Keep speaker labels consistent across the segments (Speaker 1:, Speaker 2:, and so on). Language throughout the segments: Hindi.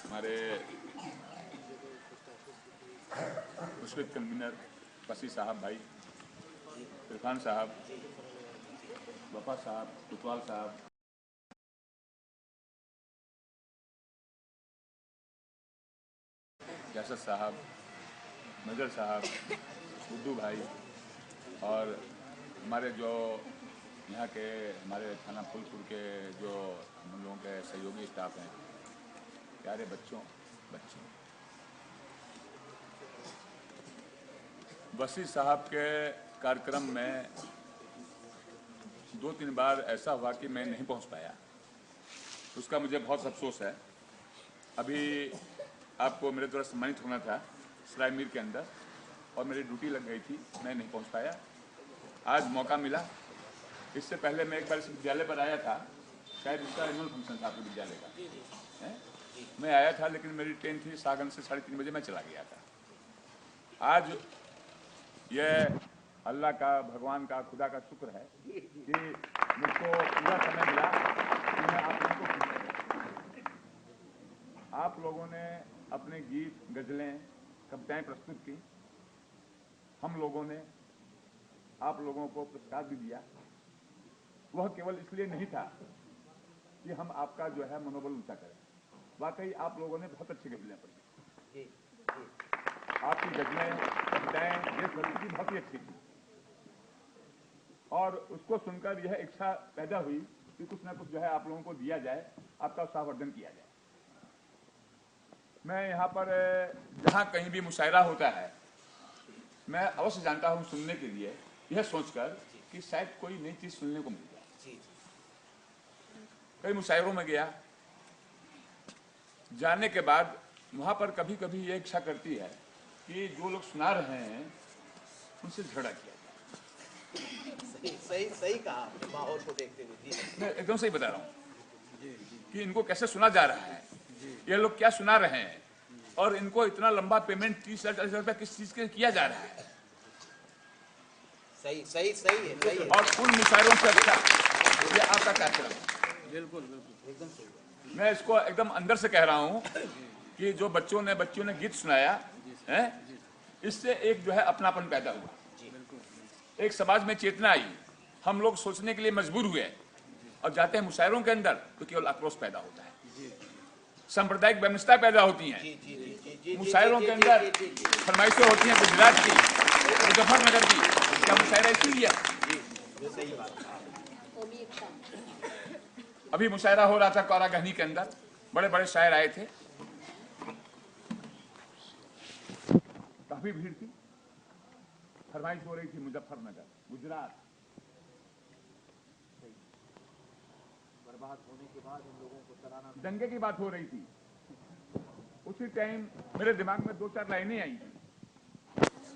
Speaker 1: हमारे मुश्किल कन्वीनर वसी साहब भाई, इरफान साहब, वफा साहब, कुतवाल साहब, यासर साहब, नजर साहब, उर्दू भाई और हमारे जो यहाँ के हमारे थाना फूलपुर के जो हम लोगों के सहयोगी स्टाफ हैं, प्यारे बच्चों, वसी साहब के कार्यक्रम में 2-3 बार ऐसा हुआ कि मैं नहीं पहुंच पाया। उसका मुझे बहुत अफसोस है। अभी आपको मेरे द्वारा सम्मानित होना था सराय मीर के अंदर और मेरी ड्यूटी लग गई थी, मैं नहीं पहुंच पाया। आज मौका मिला। इससे पहले मैं एक बार इस विद्यालय पर आया था, शायद इसका एनुअल फंक्शन था आपके विद्यालय का, मैं आया था, लेकिन मेरी ट्रेन थी सागन से 3:30 बजे, मैं चला गया था। आज यह अल्लाह का, भगवान का, खुदा का शुक्र है कि मुझको पूरा समय मिला कि मैं आप लोगों को, आप लोगों ने अपने गीत, गजलें, कविताएं प्रस्तुत की। हम लोगों ने आप लोगों को पुरस्कार भी दिया। वह केवल इसलिए नहीं था कि हम आपका जो है मनोबल ऊंचा करें। वाकई आप लोगों ने बहुत अच्छी गजलें पढ़ी। आपकी गजलें, कविताएं, देशभक्ति की बहुत ही अच्छी थी और उसको सुनकर यह इच्छा पैदा हुई कि कुछ ना कुछ जो है आप लोगों को दिया जाए, आपका उत्साहवर्धन किया जाए। मैं यहाँ पर जहाँ कहीं भी मुशायरा होता है, मैं अवश्य जानता हूँ सुनने के लिए, यह सोचकर कि शायद कोई नई चीज सुनने को मिल जाए। कई मुशायरों में गया, जाने के बाद वहाँ पर कभी कभी ये इच्छा करती है कि जो लोग सुना रहे हैं उनसे झगड़ा किया जाए।
Speaker 2: सही कहा माहौल को देखते हुए।
Speaker 1: मैं एकदम सही बता रहा हूँ कि इनको कैसे सुना जा रहा है, ये लोग क्या सुना रहे हैं और इनको इतना लंबा पेमेंट 30-40 रुपया किस चीज के किया जा रहा है।
Speaker 2: सही है।
Speaker 1: और उन मुशायरों से अच्छा ये आपका कार्यक्रम है।
Speaker 2: बिल्कुल एकदम सही।
Speaker 1: मैं इसको एकदम अंदर से कह रहा हूँ कि जो बच्चों ने गीत सुनाया है, इससे एक जो है अपनापन पैदा हुआ, एक समाज में चेतना आई। हम लोग सोचने के लिए मजबूर हुए और जाते हैं मुशायरों के अंदर तो केवल आक्रोश पैदा होता है, सांप्रदायिक वैमनस्यता पैदा होती है। मुशायरों के अंदर फरमाइशें होती हैं गुजरात की, मुजफ्फरनगर की, क्या मुशायरा इसीलिए? अभी मुशायरा हो रहा था कौरागहनी के अंदर, बड़े बड़े शायर आए थे, काफी भीड़ थी, फरमाइश हो रही थी मुजफ्फरनगर, गुजरात।
Speaker 2: बर्बाद होने के बाद उन लोगों को सराहना,
Speaker 1: दंगे की बात हो रही थी। उसी टाइम मेरे दिमाग में 2-4 लाइनें आई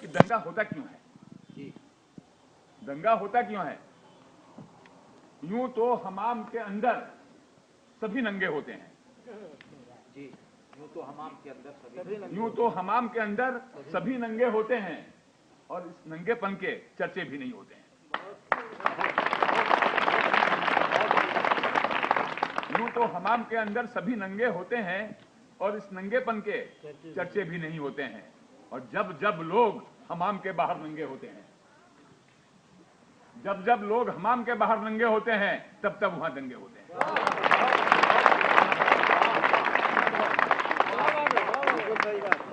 Speaker 1: कि दंगा होता क्यों है, दंगा होता क्यों है। यूं तो हमाम के अंदर सभी नंगे होते हैं,
Speaker 2: यूं तो हमाम के अंदर
Speaker 1: सभी नंगे होते हैं और इस नंगेपन के चर्चे भी नहीं होते हैं। यूं तो हमाम के अंदर सभी नंगे होते हैं और इस नंगेपन के चर्चे भी नहीं होते हैं। और जब जब लोग हमाम के बाहर नंगे होते हैं, जब जब लोग हमाम के बाहर नंगे होते हैं, तब तब वहां दंगे होते हैं।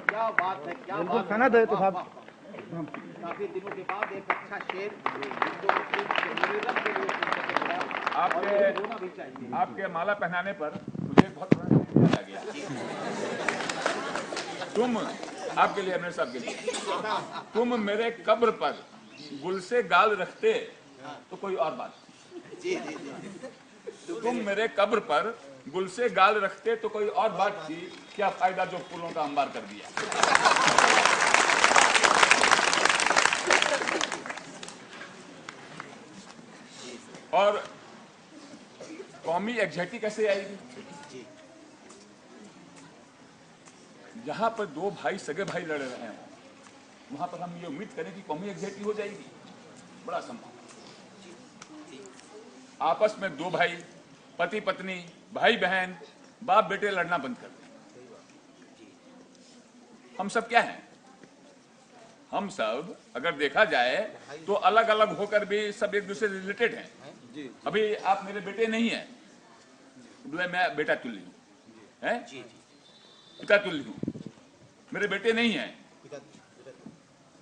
Speaker 2: क्या बात है, क्या बात
Speaker 3: सनद है तो साहब।
Speaker 2: काफी दिनों के बाद एक अच्छा शेर
Speaker 1: आपके माला पहनाने पर मुझे बहुत बड़ा आ गया। तुम, आपके लिए, मेरे साहब के लिए, तुम मेरे कब्र पर गुल से गाल रखते तो कोई और बात। तुम मेरे कब्र पर गुल से गाल रखते तो कोई और बात थी, क्या फायदा जो फूलों का अंबार कर दिया। और कौमी एग्जैक्टी कैसे आएगी? जहां पर 2 भाई, सगे भाई लड़ रहे हैं, वहां पर हम ये उम्मीद करें कि कौमी एग्जैक्टी हो जाएगी, बड़ा संभव। आपस में 2 भाई, पति पत्नी, भाई बहन, बाप बेटे लड़ना बंद कर दें। हम सब क्या हैं? हम सब अगर देखा जाए तो अलग अलग होकर भी सब एक दूसरे से रिलेटेड हैं। अभी आप मेरे बेटे नहीं हैं, बोले मैं बेटा तुल्य हूँ, हैं? पिता तुल्य हूँ। मेरे बेटे नहीं हैं,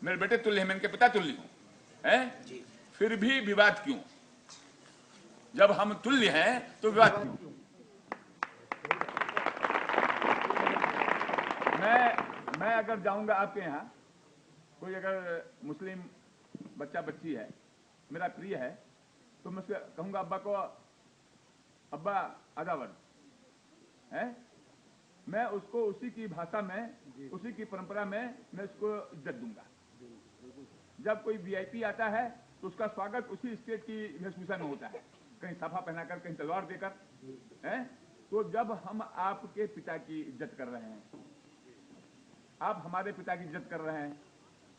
Speaker 1: मेरे बेटे तुल्य हैं, मैं इनके पिता तुल्य हूँ, हैं? फिर भी विवाद क्यों? जब हम तुल्य हैं तो विवाद क्यों? मैं अगर जाऊंगा आपके यहाँ, कोई अगर मुस्लिम बच्चा बच्ची है, मेरा प्रिय है, तो मैं उससे कहूंगा अब्बा को, अब्बा आदावर है, मैं उसको उसी की भाषा में, उसी की परंपरा में मैं उसको इज्जत दूंगा। जब कोई वीआईपी आता है तो उसका स्वागत उसी स्टेट की वेशभूषा में होता है, कहीं साफा पहनाकर, कहीं तलवार देकर, है? तो जब हम आपके पिता की इज्जत कर रहे हैं, आप हमारे पिता की इज्जत कर रहे हैं,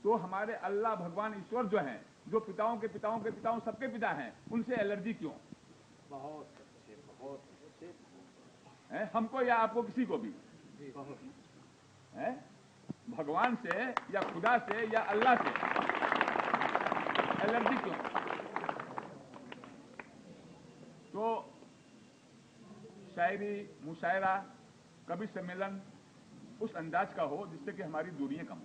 Speaker 1: तो हमारे अल्लाह भगवान ईश्वर जो हैं, जो पिताओं के पिताओं के पिताओं सबके पिता हैं, उनसे एलर्जी क्यों?
Speaker 2: बहुत अच्छे
Speaker 1: है? हमको या आपको, किसी को भी है? भगवान से या खुदा से या अल्लाह से एलर्जी क्यों? तो शायरी, मुशायरा, कवि सम्मेलन उस अंदाज का हो जिससे कि हमारी दूरियां कम हो।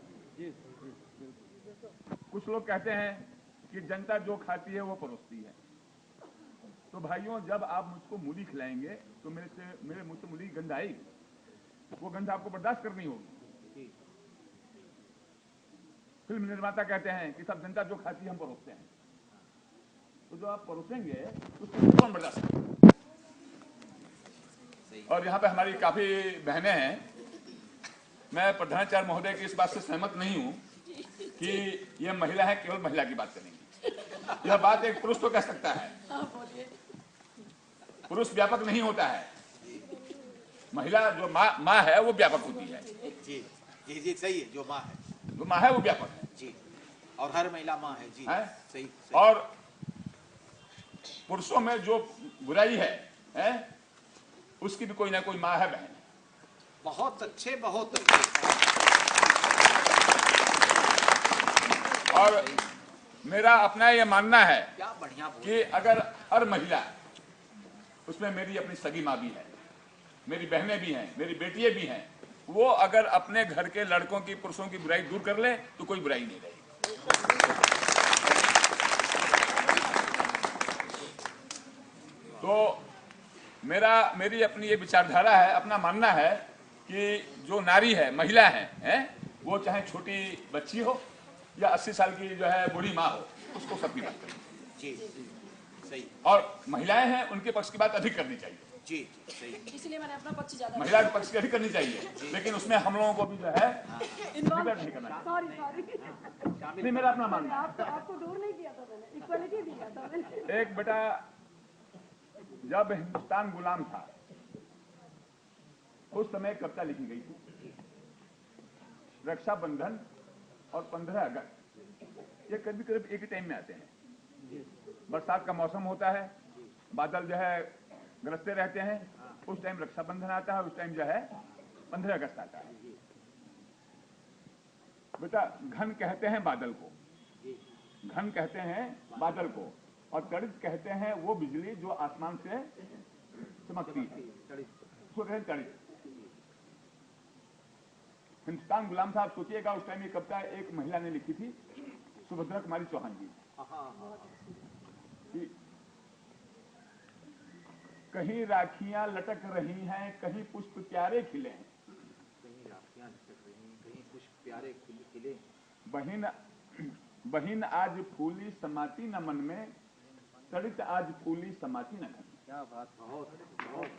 Speaker 1: कुछ लोग कहते हैं कि जनता जो खाती है वो परोसती है। तो भाइयों, जब आप मुझको मूली खिलाएंगे तो मेरे मुंह से मूली की गंध आएगी, वो गंध आपको बर्दाश्त करनी होगी। फिल्म निर्माता कहते हैं कि सब जनता जो खाती है हम परोसते हैं, तो जो आप परोसेंगे उसको कौन बर्दाश्त करेगा? और यहाँ पे हमारी काफी बहनें हैं, मैं प्रधानाचार्य महोदय की इस बात से सहमत नहीं हूं कि ये महिला है, केवल महिला की बात करेंगी। यह बात एक पुरुष तो कह सकता है, पुरुष व्यापक नहीं होता है। महिला जो माँ है वो व्यापक होती है।
Speaker 3: जी सही है, जो माँ है,
Speaker 1: जो माँ है वो व्यापक है
Speaker 3: जी, और हर महिला माँ है जी,
Speaker 1: है?
Speaker 3: सही।
Speaker 1: और पुरुषों में जो बुराई है उसकी भी कोई ना कोई माँ है, बहन।
Speaker 3: बहुत अच्छे, बहुत अच्छे।
Speaker 1: और मेरा अपना ये मानना है
Speaker 3: क्या बढ़िया
Speaker 1: कि अगर हर महिला, उसमें मेरी अपनी सगी माँ भी है, मेरी बहनें भी हैं, मेरी बेटियां भी हैं, वो अगर अपने घर के लड़कों की, पुरुषों की बुराई दूर कर ले तो कोई बुराई नहीं रहेगी। तो मेरी अपनी ये विचारधारा है, अपना मानना है कि जो नारी है, महिला है, वो चाहे छोटी बच्ची हो या 80 साल की जो है बूढ़ी माँ हो, उसको सबकी बात करनी
Speaker 3: जी, सही।
Speaker 1: और महिलाएं हैं, उनके पक्ष की बात अधिक करनी चाहिए।
Speaker 3: जी सही।
Speaker 4: इसलिए मैंने अपना पक्ष ज्यादा,
Speaker 1: महिला के पक्ष की अधिक करनी चाहिए, लेकिन उसमें हम लोगों को भी जो है
Speaker 4: इन्वॉल्व
Speaker 1: नहीं करना
Speaker 4: सॉरी
Speaker 1: नहीं, मेरा अपना मानना है।
Speaker 4: आपको दूर नहीं किया था मैंने, इक्वालिटी दिया था मैंने।
Speaker 1: एक बेटा, जब हिंदुस्तान गुलाम था उस समय कविता लिखी गई थी, रक्षाबंधन और 15 अगस्त ये करीब करीब एक ही टाइम में आते हैं। बरसात का मौसम होता है, बादल जो है गरजते रहते हैं, उस टाइम रक्षाबंधन आता है, उस टाइम जो है 15 अगस्त आता है। बेटा, घन कहते हैं बादल को, घन कहते हैं बादल को, और तड़ित कहते हैं वो बिजली जो आसमान से चमकती है, उसको कहते हैं तड़ित। हिंदुस्तान गुलाम था, आप सोचिएगा उस टाइम ये कविता एक महिला ने लिखी थी, सुभद्रा कुमारी चौहान जी। कहीं राखियां लटक रही हैं, कहीं पुष्प प्यारे खिले हैं,
Speaker 2: कहीं राखियां लटक रही, कहीं पुष्प प्यारे खिले।
Speaker 1: बहिन आज फूली समाती न मन में, तड़ित आज फूली समाती न घर।
Speaker 2: क्या बात, बहुत बहुत।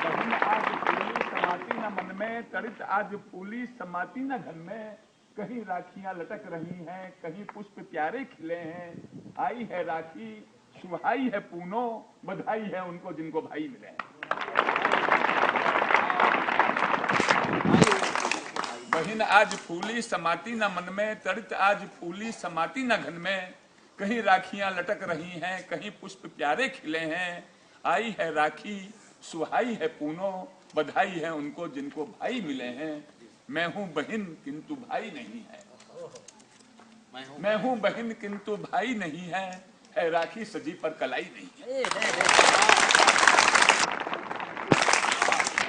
Speaker 1: बहिन आज फूली समाती न मन में, तड़ित आज फूली समाती न घर में, कहीं राखियां लटक रही हैं, कहीं पुष्प प्यारे खिले हैं, आई है राखी सुहाई है पूनो, बधाई है उनको जिनको भाई मिले हैं। बहिन आज फूली समाती न मन में, तड़ित आज फूली समाती न घन में, कहीं राखियां लटक रही हैं, कहीं पुष्प प्यारे खिले हैं, आई है राखी सुहाई है पूनो, बधाई है उनको जिनको भाई मिले हैं। मैं हूं बहन किंतु भाई नहीं है।
Speaker 3: मैं
Speaker 1: हूं बहन किंतु भाई नहीं है राखी सजी पर कलाई नहीं है।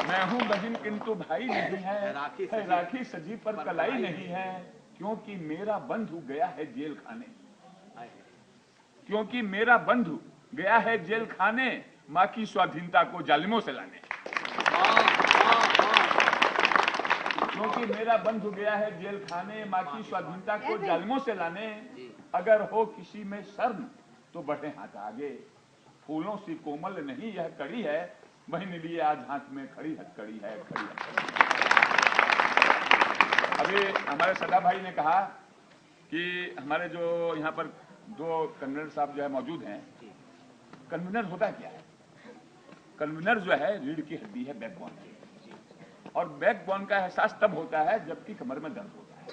Speaker 1: मैं हूं बहन किंतु भाई नहीं है राखी सजी पर कलाई नहीं है, क्योंकि मेरा बंधु गया है जेल खाने। क्योंकि मेरा बंधु गया है जेल खाने, माँ की स्वाधीनता को जालिमों से लाने। क्योंकि मेरा बंधु गया है जेल खाने, माँ की स्वाधीनता को जालिमों से लाने। अगर हो किसी में शर्म तो बढ़े हाथ आगे, फूलों सी कोमल नहीं यह कड़ी है, बहन लिए आज हाथ में खड़ी हथकड़ी है, खड़ी हथकड़ी। अभी हमारे सदा भाई ने कहा कि हमारे जो यहाँ पर दो कन्वीनर साहब जो है मौजूद हैं, कन्वीनर होता क्या है? कन्वीनर जो है रीढ़ की हड्डी है, बैकबोन, और बैकबोन का एहसास तब होता है जबकि कमर में दर्द होता है।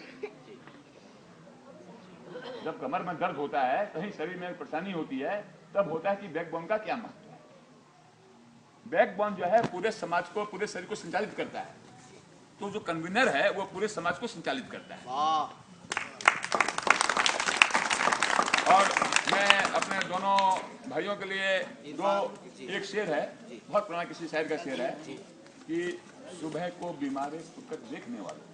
Speaker 1: जब कमर में दर्द होता है, कहीं शरीर में परेशानी होती है, तब होता है कि बैकबोन का क्या महत्व है। बैकबोन जो है पूरे समाज को, पूरे शरीर को संचालित करता है, तो जो कन्वीनर है वो पूरे समाज को संचालित करता है। और मैं अपने दोनों भाइयों के लिए एक शेर है, बहुत पुराना किसी शायर का शेर है कि सुबह को बीमारे फुरकत देखने वालों,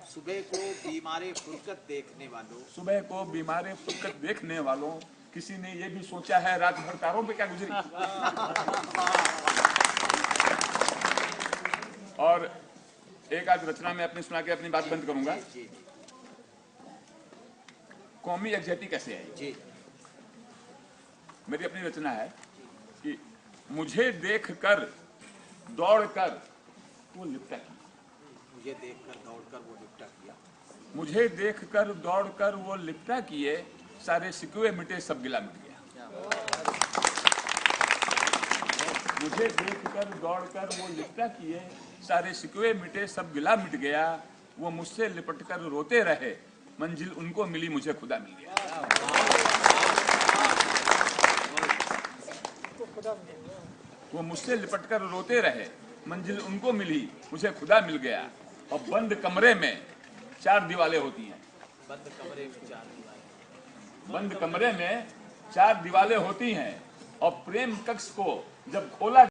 Speaker 3: सुबह को बीमारे फुरकत देखने वालों,
Speaker 1: सुबह को बीमारे फुरकत देखने वालों, किसी ने ये भी सोचा है रात भर तारों पे क्या गुजरी। और एक आज रचना में अपनी सुना के अपनी बात बंद करूंगा। कौमी यकजहती कैसे है जी? मेरी अपनी रचना है कि मुझे देखकर दौड़कर वो लिपटा किया,
Speaker 3: मुझे देखकर दौड़कर वो लिपटा किया,
Speaker 1: मुझे देखकर दौड़कर वो लिपटा किए, सारे सिकवे मिटे सब गिला मिट गया। मुझे देखकर दौड़कर वो लिपटा किए, सारे सिकवे मिटे सब गिला मिट गया। वो मुझसे लिपटकर रोते रहे, मंजिल उनको मिली मुझे खुदा मिल गया। वो मुझसे लिपटकर रोते रहे, मंजिल उनको मिली मुझे खुदा मिल गया। और बंद कमरे में 4 दीवारें होती हैं,
Speaker 3: बंद कमरे में 4 दीवारें,
Speaker 1: बंद कमरे में 4 दीवारें होती हैं, और प्रेम कक्ष को जब खोला